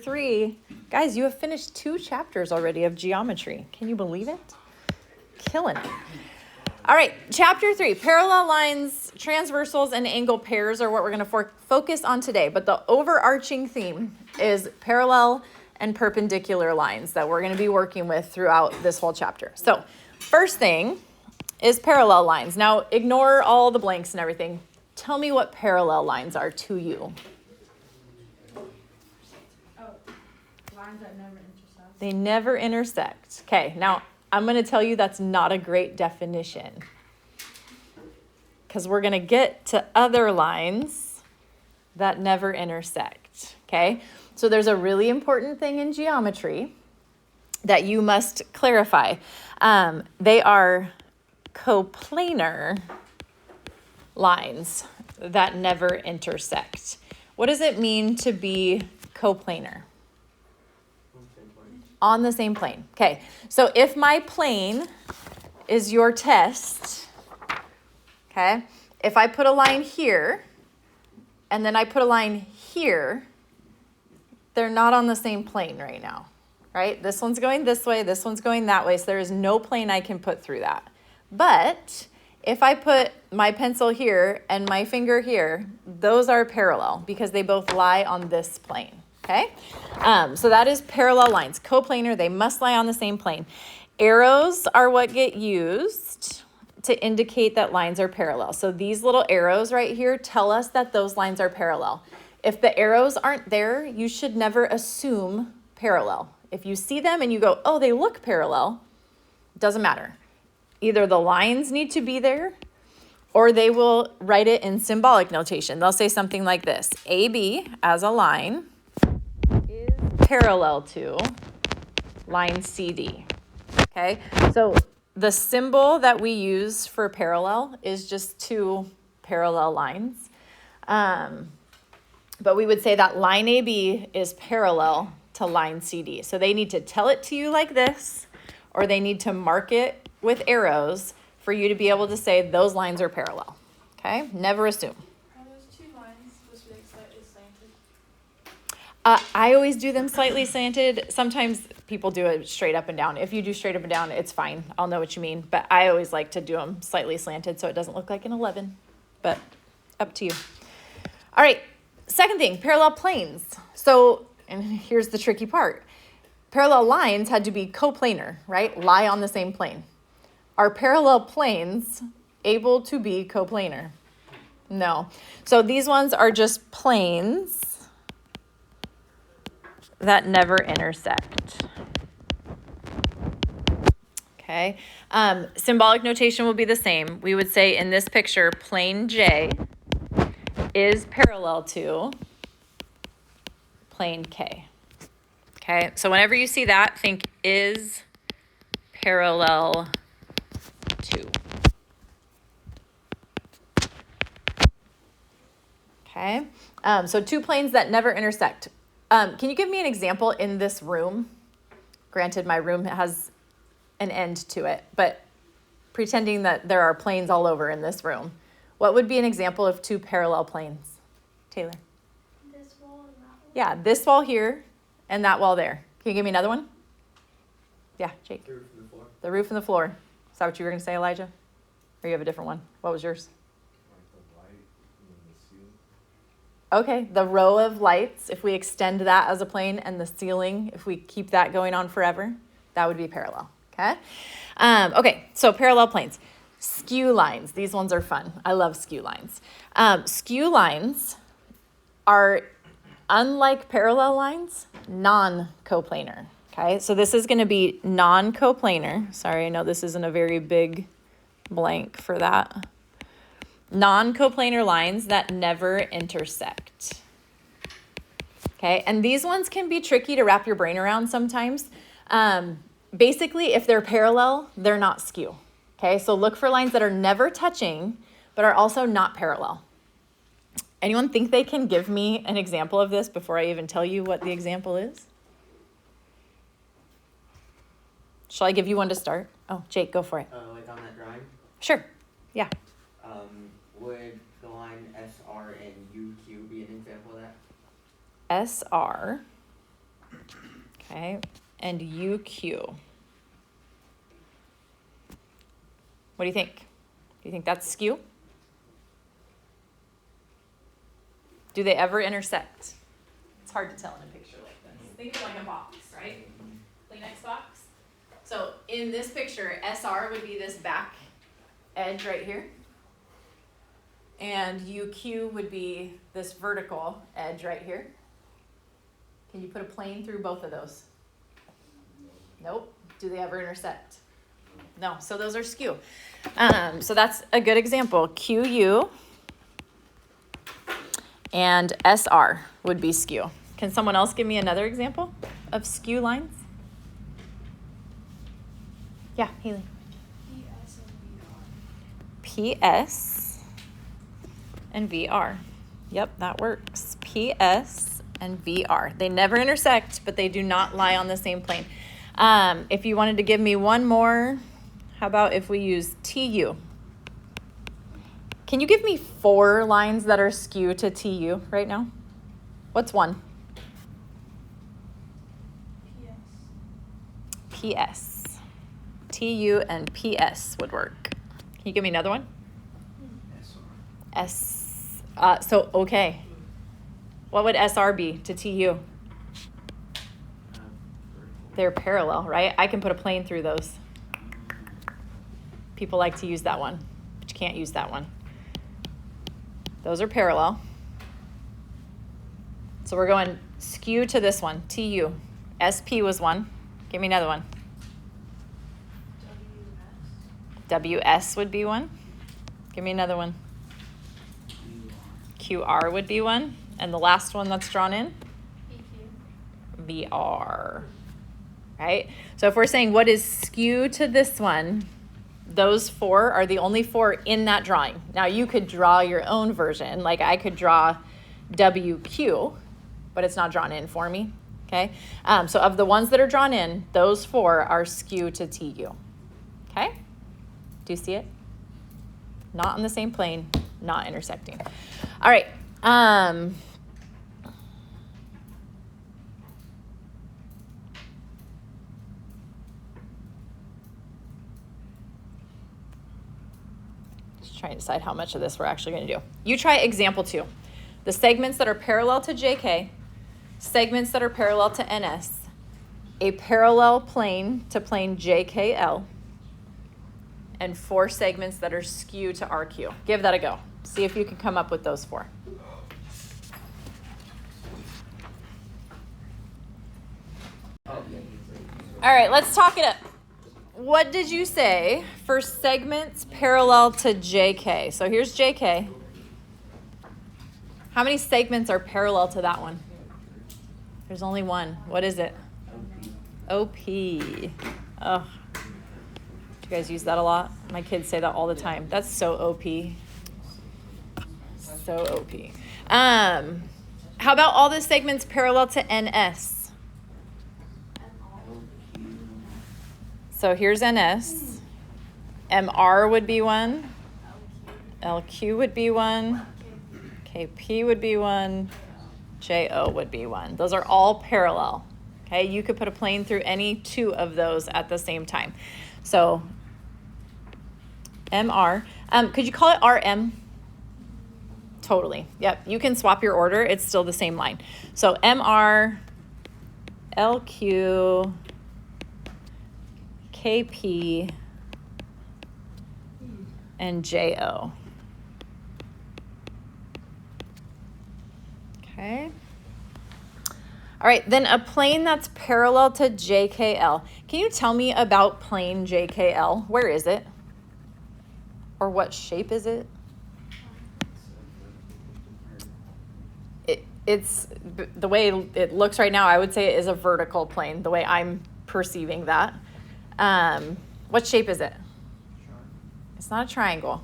3. Guys, you have finished 2 chapters already of geometry. Can you believe it? Killing it. All right, chapter 3, parallel lines, transversals, and angle pairs are what we're going to focus on today. But the overarching theme is parallel and perpendicular lines that we're going to be working with throughout this whole chapter. So first thing is parallel lines. Now, ignore all the blanks and everything. Tell me what parallel lines are to you. Lines that never intersect. They never intersect. Okay, now I'm going to tell you that's not a great definition, because we're going to get to other lines that never intersect. Okay, so there's a really important thing in geometry that you must clarify. They are coplanar lines that never intersect. What does it mean to be coplanar? On the same plane. Okay, so if my plane is your test, okay, if I put a line here and then I put a line here, they're not on the same plane right now, right? This one's going this way, this one's going that way, so there is no plane I can put through that. But if I put my pencil here and my finger here, those are parallel because they both lie on this plane. Okay, so that is parallel lines. Coplanar, they must lie on the same plane. Arrows are what get used to indicate that lines are parallel. So these little arrows right here tell us that those lines are parallel. If the arrows aren't there, you should never assume parallel. If you see them and you go, oh, they look parallel, it doesn't matter. Either the lines need to be there or they will write it in symbolic notation. They'll say something like this: AB as a line parallel to line CD. Okay, so the symbol that we use for parallel is just 2 parallel lines. But we would say that line AB is parallel to line CD. So they need to tell it to you like this, or they need to mark it with arrows for you to be able to say those lines are parallel. Okay, never assume. I always do them slightly slanted. Sometimes people do it straight up and down. If you do straight up and down, it's fine. I'll know what you mean. But I always like to do them slightly slanted so it doesn't look like an 11. But up to you. All right. Second thing, parallel planes. So, and here's the tricky part. Parallel lines had to be coplanar, right? Lie on the same plane. Are parallel planes able to be coplanar? No. So these ones are just planes that never intersect. Okay. Symbolic notation will be the same. We would say in this picture, plane J is parallel to plane K. Okay. So whenever you see that, think is parallel to. Okay. So 2 planes that never intersect. Can you give me an example in this room? Granted, my room has an end to it, but pretending that there are planes all over in this room. What would be an example of 2 parallel planes? Taylor? This wall and that wall. Yeah, this wall here and that wall there. Can you give me another one? Yeah, Jake. The roof and the floor. The roof and the floor. Is that what you were going to say, Elijah? Or you have a different one? What was yours? Like the light and then the ceiling. Okay, the row of lights, if we extend that as a plane, and the ceiling, if we keep that going on forever, that would be parallel, okay? Okay, so parallel planes. Skew lines, these ones are fun. I love skew lines. Skew lines are, unlike parallel lines, non-coplanar, okay? So this is gonna be non-coplanar. Sorry, I know this isn't a very big blank for that. Non-coplanar lines that never intersect. Okay, and these ones can be tricky to wrap your brain around sometimes. Basically, if they're parallel, they're not skew. Okay, so look for lines that are never touching, but are also not parallel. Anyone think they can give me an example of this before I even tell you what the example is? Shall I give you one to start? Oh, Jake, go for it. Like on that drawing, Sure, yeah. would the line SR and UQ be an example of that? SR Okay, and UQ. What do you think? Do you think that's skew? Do they ever intersect? It's hard to tell in a picture like this. Think of like a box, right? Kleenex box. So in this picture, SR would be this back edge right here. And UQ would be this vertical edge right here. Can you put a plane through both of those? Nope. Do they ever intersect? No. So those are skew. So that's a good example. QU and SR would be skew. Can someone else give me another example of skew lines? Yeah, Haley. PS and VR. Yep, that works. PS and VR. They never intersect, but they do not lie on the same plane. If you wanted to give me one more, how about if we use TU? Can you give me 4 lines that are skew to TU right now? What's one? PS. TU and PS would work. Can you give me another one? So, okay. What would SR be to TU? They're parallel, right? I can put a plane through those. People like to use that one, but you can't use that one. Those are parallel. So we're going skew to this one, TU. SP was one. Give me another one. WS would be one. Give me another one. QR would be one. And the last one that's drawn in? VR. Right? So if we're saying what is skew to this one, those 4 are the only 4 in that drawing. Now you could draw your own version. Like I could draw WQ, but it's not drawn in for me. Okay? So of the ones that are drawn in, those 4 are skew to TU. Okay? Do you see it? Not on the same plane, not intersecting. All right. Just trying to decide how much of this we're actually going to do. You try example 2. The segments that are parallel to JK, segments that are parallel to NS, a parallel plane to plane JKL, and 4 segments that are skew to RQ. Give that a go. See if you can come up with those 4. All right, let's talk it up. What did you say for segments parallel to JK? So here's JK. How many segments are parallel to that one? There's only one. What is it? OP. Oh. You guys use that a lot? My kids say that all the time. That's so OP. So OP. How about all the segments parallel to NS? So here's NS. MR would be one. LQ would be one. KP would be one. JO would be one. Those are all parallel. Okay, you could put a plane through any 2 of those at the same time. So MR. Could you call it RM? Totally. Yep. You can swap your order. It's still the same line. So MR, LQ, KP, and JO. Okay. All right, then a plane that's parallel to JKL. Can you tell me about plane JKL? Where is it? Or what shape is it? It's the way it looks right now, I would say it is a vertical plane, the way I'm perceiving that. What shape is it? It's not a triangle.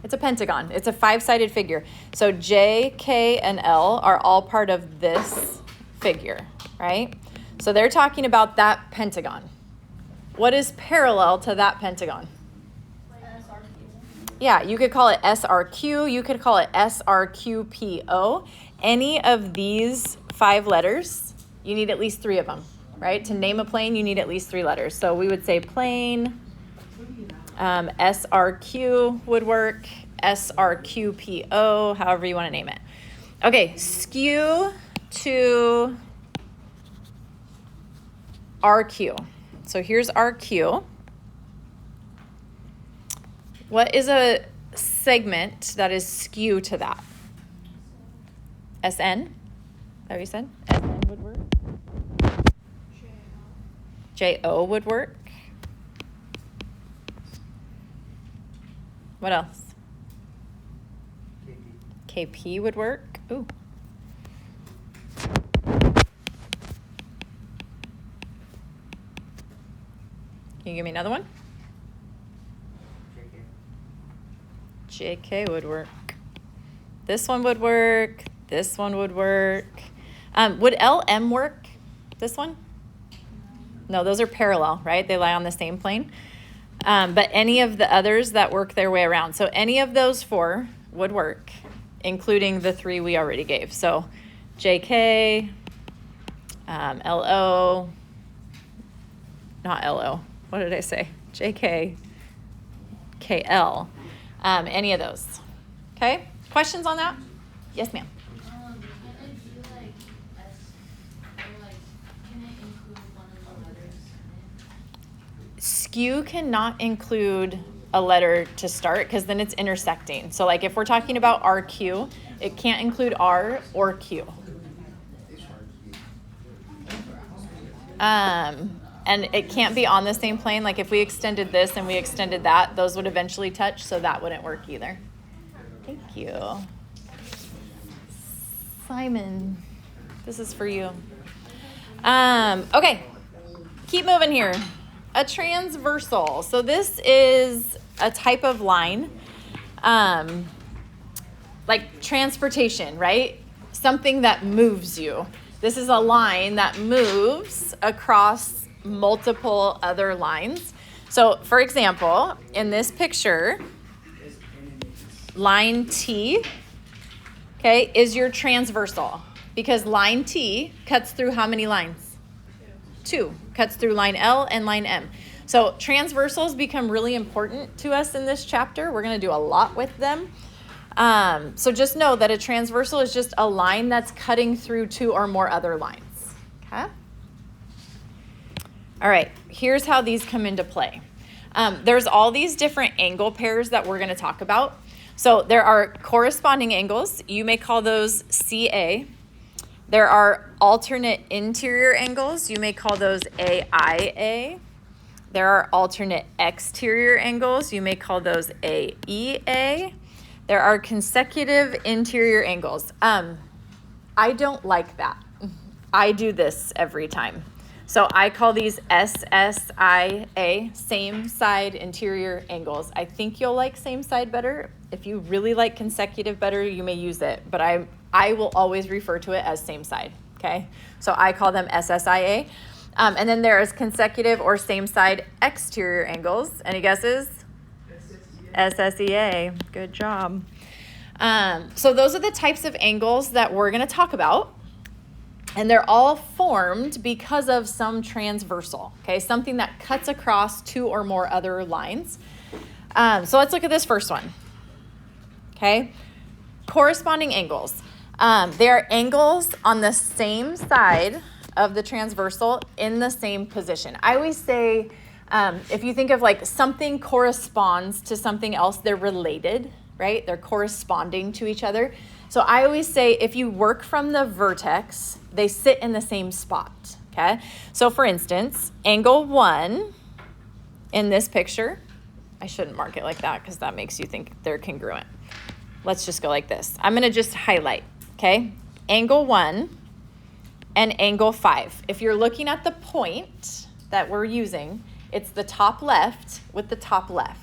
It's a pentagon. It's a 5-sided figure. So J, K, and L are all part of this figure, right? So they're talking about that pentagon. What is parallel to that pentagon? Yeah, you could call it SRQ. You could call it SRQPO. Any of these 5 letters you need at least 3 of them, right? To name a plane, you need at least 3 letters. So we would say plane, SRQ would work, SRQPO, however you want to name it. Okay, skew to RQ. So here's RQ. What is a segment that is skew to that? SN? Is that what you said? SN would work. JO would work. What else? KP would work. Ooh. Can you give me another one? JK would work. This one would work. This one would work. Would LM work? This one? No, those are parallel, right? They lie on the same plane. But any of the others that work their way around. So any of those 4 would work, including the 3 we already gave. So JK, LO, not LO. What did I say? JK, KL. Any of those. Okay? Questions on that? Yes, ma'am. Can it do like S, or like, can it include one of the letters in it? Skew cannot include a letter to start because then it's intersecting. So like if we're talking about RQ, it can't include R or Q. And it can't be on the same plane. Like if we extended this and we extended that, those would eventually touch, so that wouldn't work either. Thank you. Simon, this is for you. Okay, keep moving here. A transversal. So this is a type of line, like transportation, right? Something that moves you. This is a line that moves across multiple other lines. So for example, in this picture, line T, okay, is your transversal because line T cuts through how many lines? 2. Cuts through line L and line M. So transversals become really important to us in this chapter. We're going to do a lot with them. So just know that a transversal is just a line that's cutting through 2 or more other lines. Okay? All right, here's how these come into play. There's all these different angle pairs that we're going to talk about. So there are corresponding angles. You may call those CA. There are alternate interior angles. You may call those AIA. There are alternate exterior angles. You may call those AEA. There are consecutive interior angles. I don't like that. I do this every time. So I call these SSIA, same side interior angles. I think you'll like same side better. If you really like consecutive better, you may use it. But I will always refer to it as same side, okay? So I call them SSIA. And then there is consecutive or same side exterior angles. Any guesses? SSEA. Good job. So those are the types of angles that we're going to talk about. And they're all formed because of some transversal, okay? Something that cuts across 2 or more other lines. So let's look at this first one, okay? Corresponding angles. They are angles on the same side of the transversal in the same position. I always say, if you think of like something corresponds to something else, they're related, right? They're corresponding to each other. So I always say if you work from the vertex, they sit in the same spot, okay? So for instance, angle 1 in this picture, I shouldn't mark it like that because that makes you think they're congruent. Let's just go like this. I'm gonna just highlight, okay? Angle 1 and angle 5. If you're looking at the point that we're using, it's the top left with the top left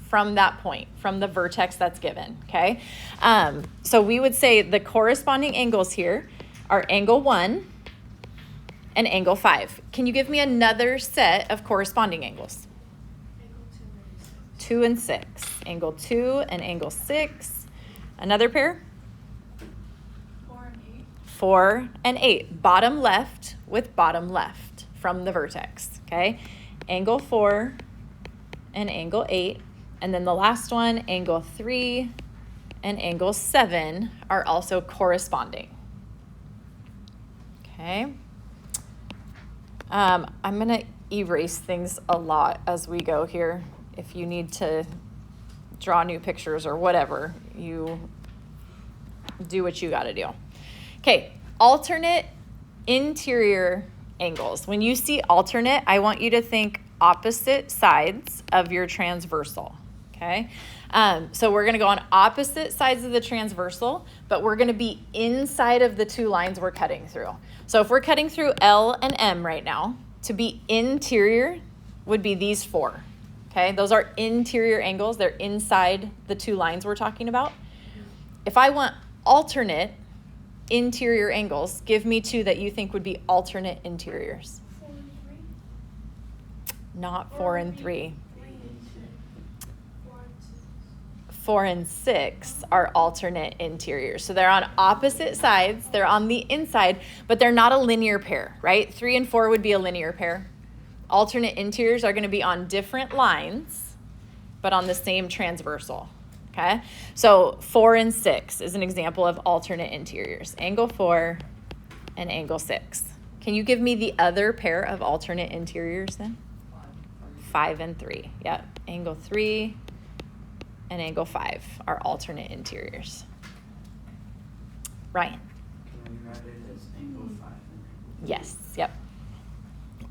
from that point, from the vertex that's given, okay? So we would say the corresponding angles here are angle 1 and angle 5. Can you give me another set of corresponding angles? Angle 2 and 6. Angle 2 and angle 6. Another pair? 4 and 8. 4, and 8. Bottom left with bottom left from the vertex, okay? Angle 4 and angle 8. And then the last one, angle 3 and angle 7 are also corresponding. Okay. I'm going to erase things a lot as we go here. If you need to draw new pictures or whatever, you do what you got to do. Okay, alternate interior angles. When you see alternate, I want you to think opposite sides of your transversal. Okay, so we're going to go on opposite sides of the transversal, but we're going to be inside of the two lines we're cutting through. So if we're cutting through L and M right now, to be interior would be these 4. Okay, those are interior angles. They're inside the two lines we're talking about. If I want alternate interior angles, give me 2 that you think would be alternate interiors. 4 and 3. Not 4 and 3. 3 and 6. 4 and 6. 4 and 6 are alternate interiors. So they're on opposite sides. They're on the inside, but they're not a linear pair, right? 3 and 4 would be a linear pair. Alternate interiors are going to be on different lines, but on the same transversal. Okay? So 4 and 6 is an example of alternate interiors. Angle 4 and angle 6. Can you give me the other pair of alternate interiors then? 5 and 3. Yep. Angle 3 and angle 5 are alternate interiors. Ryan? Can we write it as angle 5? Yes. Yep.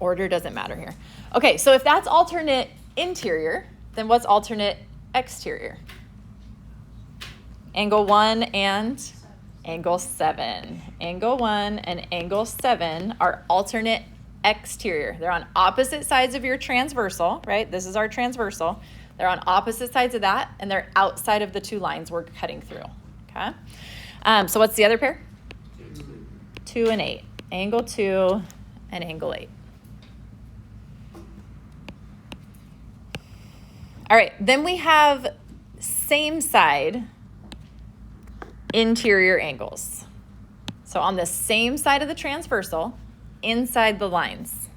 Order doesn't matter here. Okay, so if that's alternate interior, then what's alternate exterior? Angle 1 and angle 7. Angle 1 and angle 7 are alternate exterior. They're on opposite sides of your transversal, right? This is our transversal. They're on opposite sides of that, and they're outside of the two lines we're cutting through, okay? So what's the other pair? 2 and 8. Angle 2 and angle 8. All right, then we have same side interior angles. So on the same side of the transversal, inside the lines.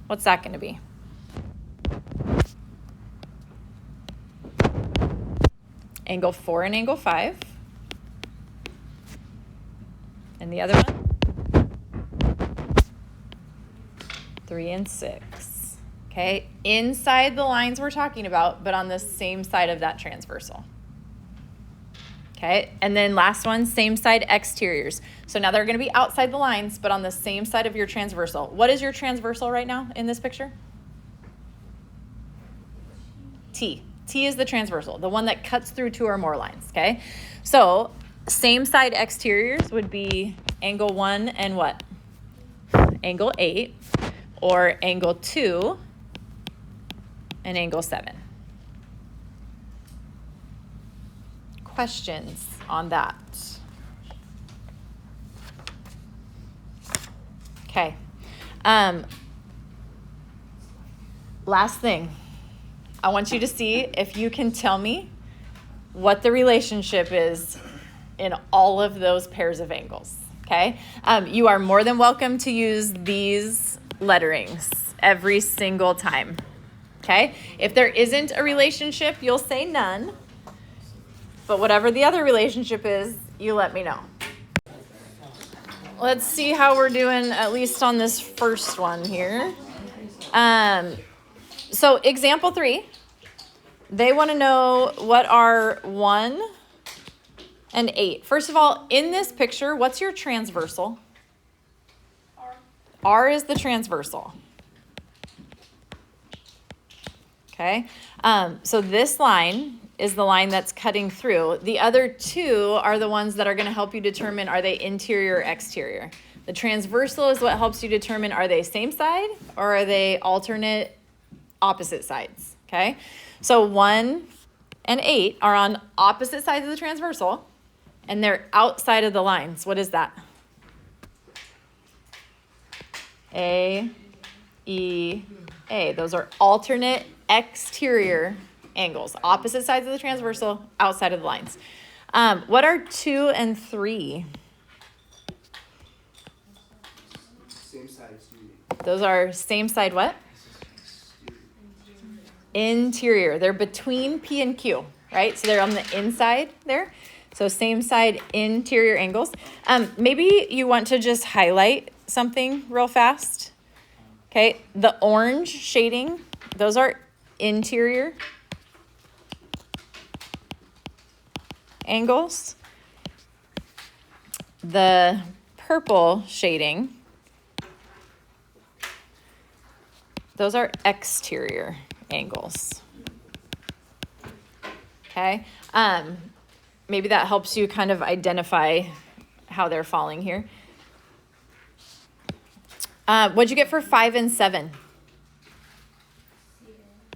What's that going to be? Angle 4 and angle 5. And the other one? 3 and 6. Okay, inside the lines we're talking about, but on the same side of that transversal. Okay, and then last one, same side exteriors. So now they're going to be outside the lines, but on the same side of your transversal. What is your transversal right now in this picture? T. T is the transversal, the one that cuts through 2 or more lines, okay? So same side exteriors would be angle 1 and what? Angle 8, or angle 2 and angle 7. Questions on that? Okay. Last thing. I want you to see if you can tell me what the relationship is in all of those pairs of angles, okay? You are more than welcome to use these letterings every single time, okay? If there isn't a relationship, you'll say none. But whatever the other relationship is, you let me know. Let's see how we're doing, at least on this first one here. So example 3, they want to know what are 1 and 8. First of all, in this picture, what's your transversal? R. R is the transversal. Okay, so this line is the line that's cutting through. The other 2 are the ones that are going to help you determine, are they interior or exterior? The transversal is what helps you determine, are they same side or are they alternate opposite sides, okay? So 1 and 8 are on opposite sides of the transversal, and they're outside of the lines. What is that? A, E, A. Those are alternate exterior angles. Opposite sides of the transversal, outside of the lines. What are 2 and 3? sides do you? Those are same side what? Interior. They're between P and Q, right? So they're on the inside there. So same side interior angles. Maybe you want to just highlight something real fast. Okay, the orange shading, those are interior angles. The purple shading, those are exterior angles. Okay, maybe that helps you kind of identify how they're falling here. What'd you get for 5 and 7?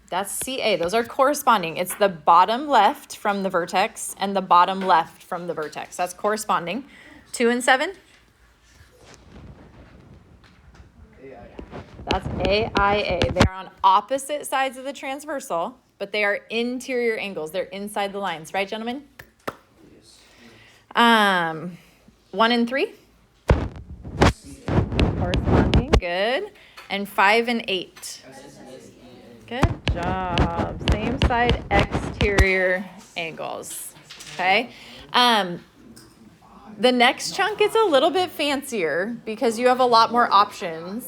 That's CA. Those are corresponding. It's the bottom left from the vertex and the bottom left from the vertex. That's corresponding. 2 and 7? That's AIA. They're on opposite sides of the transversal, but they are interior angles. They're inside the lines. Right, gentlemen? Yes. 1 and 3? Corresponding. Good. And 5 and 8? Good job. Same side exterior angles. Okay. The next chunk gets a little bit fancier because you have a lot more options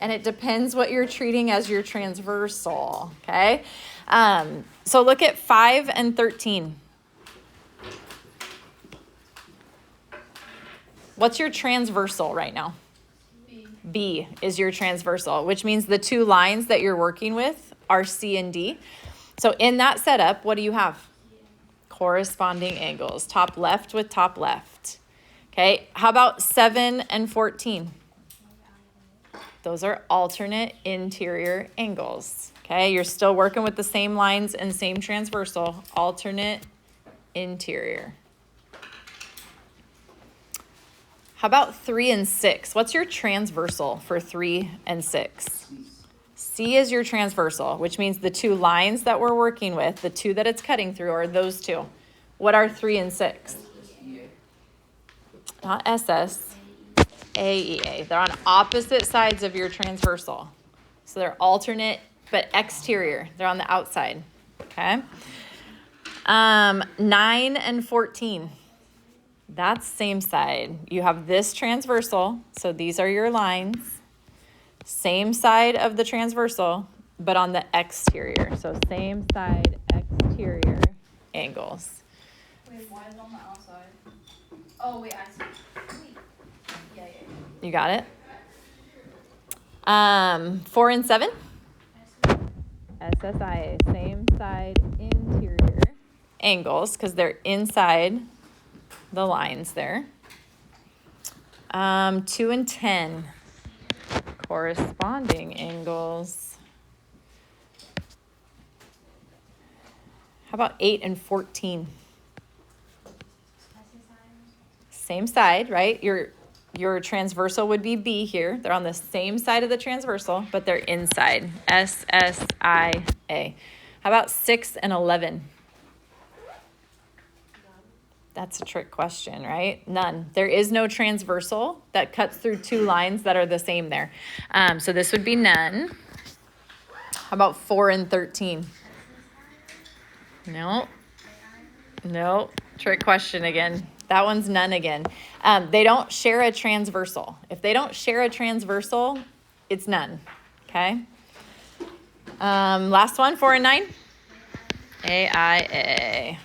and it depends what you're treating as your transversal. Okay. So look at 5 and 13. What's your transversal right now? B is your transversal, which means the two lines that you're working with are C and D. So in that setup, what do you have? Corresponding angles, top left with top left. Okay, how about 7 and 14? Those are alternate interior angles. Okay, you're still working with the same lines and same transversal, alternate interior. How about 3 and 6? What's your transversal for 3 and 6? C is your transversal, which means the two lines that we're working with, the two that it's cutting through are those two. What are 3 and 6? Not SS, AEA. They're on opposite sides of your transversal. So they're alternate, but exterior. They're on the outside, okay? 9 and 14. That's same side. You have this transversal, so these are your lines. Same side of the transversal, but on the exterior. So same side exterior angles. Wait, why is on the outside? Oh, wait, I see. Wait. Yeah. You got it? 4 and 7? SSIA, same side interior angles, because they're inside the lines there. 2 and 10, corresponding angles. How about 8 and 14? Same side, right? Your transversal would be B here. They're on the same side of the transversal, but they're inside. SSIA. How about 6 and 11? That's a trick question, right? None. There is no transversal that cuts through two lines that are the same there. So this would be none. How about 4 and 13? No. No. Trick question again. That one's none again. They don't share a transversal. If they don't share a transversal, it's none. Okay? Last one, 4 and 9? AIA.